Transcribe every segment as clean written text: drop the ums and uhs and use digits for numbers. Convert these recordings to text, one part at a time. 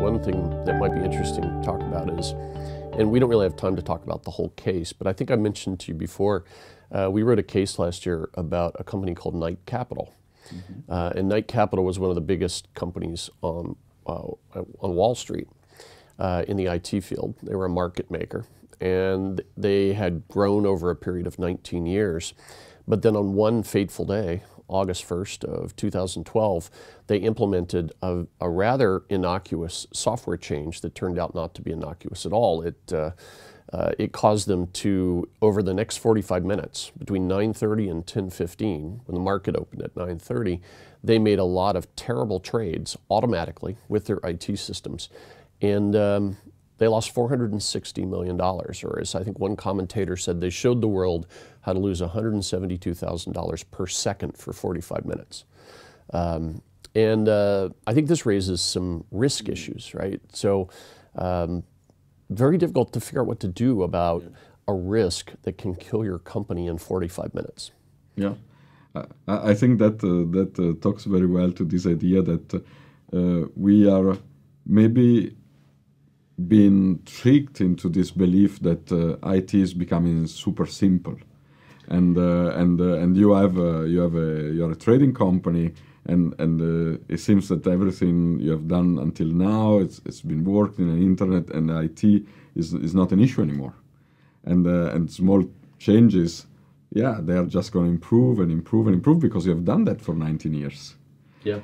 one thing that might be interesting to talk about is, and we don't really have time to talk about the whole case, but I think I mentioned to you before, we wrote a case last year about a company called Knight Capital. Mm-hmm. And Knight Capital was one of the biggest companies on Wall Street in the IT field. They were a market maker, and they had grown over a period of 19 years. But then on one fateful day, August 1st of 2012, they implemented a rather innocuous software change that turned out not to be innocuous at all. It caused them to, over the next 45 minutes, between 9:30 and 10:15, when the market opened at 9:30, they made a lot of terrible trades automatically with their IT systems. And they lost $460 million, or as I think one commentator said, they showed the world how to lose $172,000 per second for 45 minutes. I think this raises some risk issues, right? So very difficult to figure out what to do about a risk that can kill your company in 45 minutes. Yeah, I think that talks very well to this idea that we are maybe been tricked into this belief that IT is becoming super simple, and you're a trading company, and it seems that everything you have done until now it's been worked in the internet, and IT is not an issue anymore, and small changes, yeah, they are just going to improve and improve and improve because you have done that for 19 years. Yeah,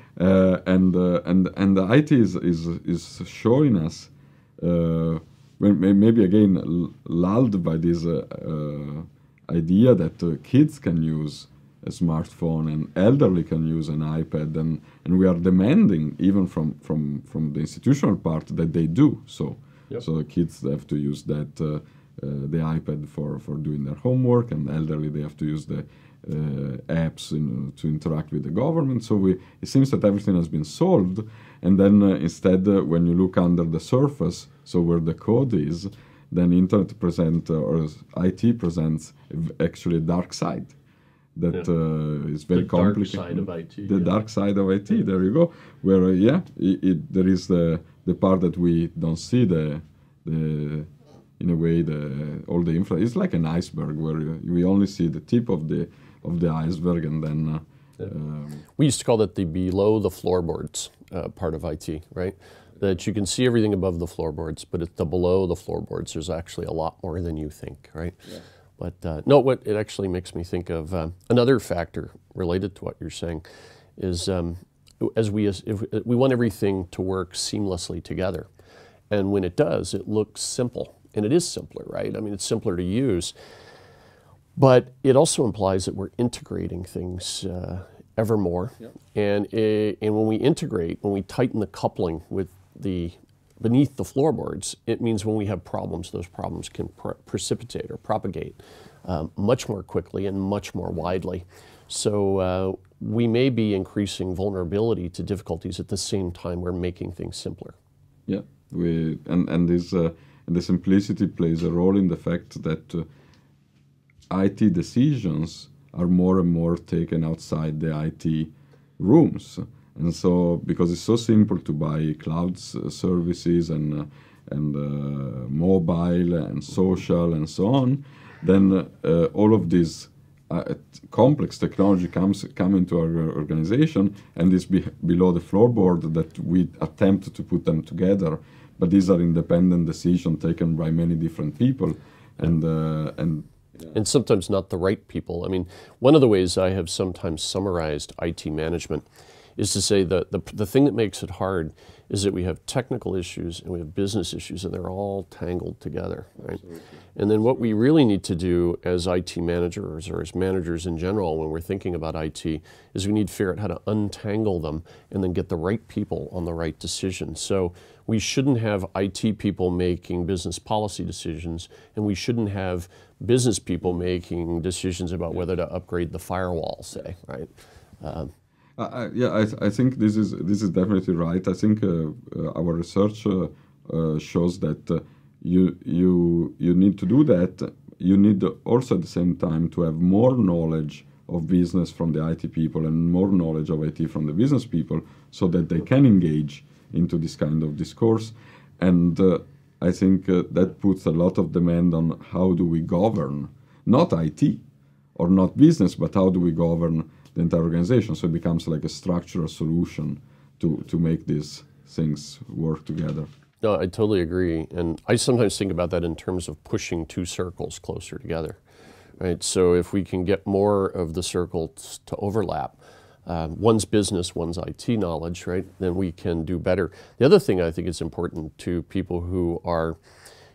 and the IT is showing us. Maybe again lulled by this idea that kids can use a smartphone and elderly can use an iPad, and we are demanding even from the institutional part that they do so. Yep. So kids have to use that the iPad for doing their homework, and elderly they have to use the apps to interact with the government. So it seems that everything has been solved, and then instead when you look under the surface, so where the code is, then internet or IT presents actually a dark side that is very complicated. Dark side of IT. The dark side of IT. There you go. Where there is the part that we don't see the in a way all the infra. It's like an iceberg where we only see the tip of the iceberg, and then we used to call that the below the floorboards part of IT, right? That you can see everything above the floorboards, but it's the below the floorboards. There's actually a lot more than you think, right? Yeah. But no, what it actually makes me think of another factor related to what you're saying is if we want everything to work seamlessly together, and when it does, it looks simple, and it is simpler, right? I mean, it's simpler to use. But it also implies that we're integrating things ever more. Yep. And when we integrate, when we tighten the coupling with beneath the floorboards, it means when we have problems, those problems can precipitate or propagate much more quickly and much more widely. So we may be increasing vulnerability to difficulties at the same time we're making things simpler. Yeah, and the simplicity plays a role in the fact that IT decisions are more and more taken outside the IT rooms, and so because it's so simple to buy cloud services and mobile and social and so on, then all of this complex technology come into our organization, and it's below the floorboard that we attempt to put them together. But these are independent decisions taken by many different people, and sometimes not the right people. I mean, one of the ways I have sometimes summarized IT management is to say that the thing that makes it hard is that we have technical issues and we have business issues, and they're all tangled together, right? Absolutely. And then what we really need to do as IT managers, or as managers in general, when we're thinking about IT, is we need to figure out how to untangle them and then get the right people on the right decisions. So we shouldn't have IT people making business policy decisions, and we shouldn't have business people making decisions about whether to upgrade the firewall, say, right? I think this is definitely right. I think our research shows that you need to do that. You need also at the same time to have more knowledge of business from the IT people and more knowledge of IT from the business people, so that they can engage into this kind of discourse. And I think that puts a lot of demand on how do we govern, not IT or not business, but how do we govern the entire organization. So it becomes like a structural solution to make these things work together. No, I totally agree. And I sometimes think about that in terms of pushing two circles closer together, right? So if we can get more of the circles to overlap, one's business, one's IT knowledge, right, then we can do better. The other thing I think is important to people who are,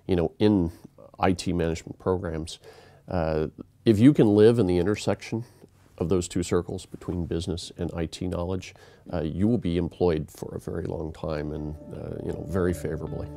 in IT management programs, if you can live in the intersection of those two circles between business and IT knowledge, you will be employed for a very long time and very favorably.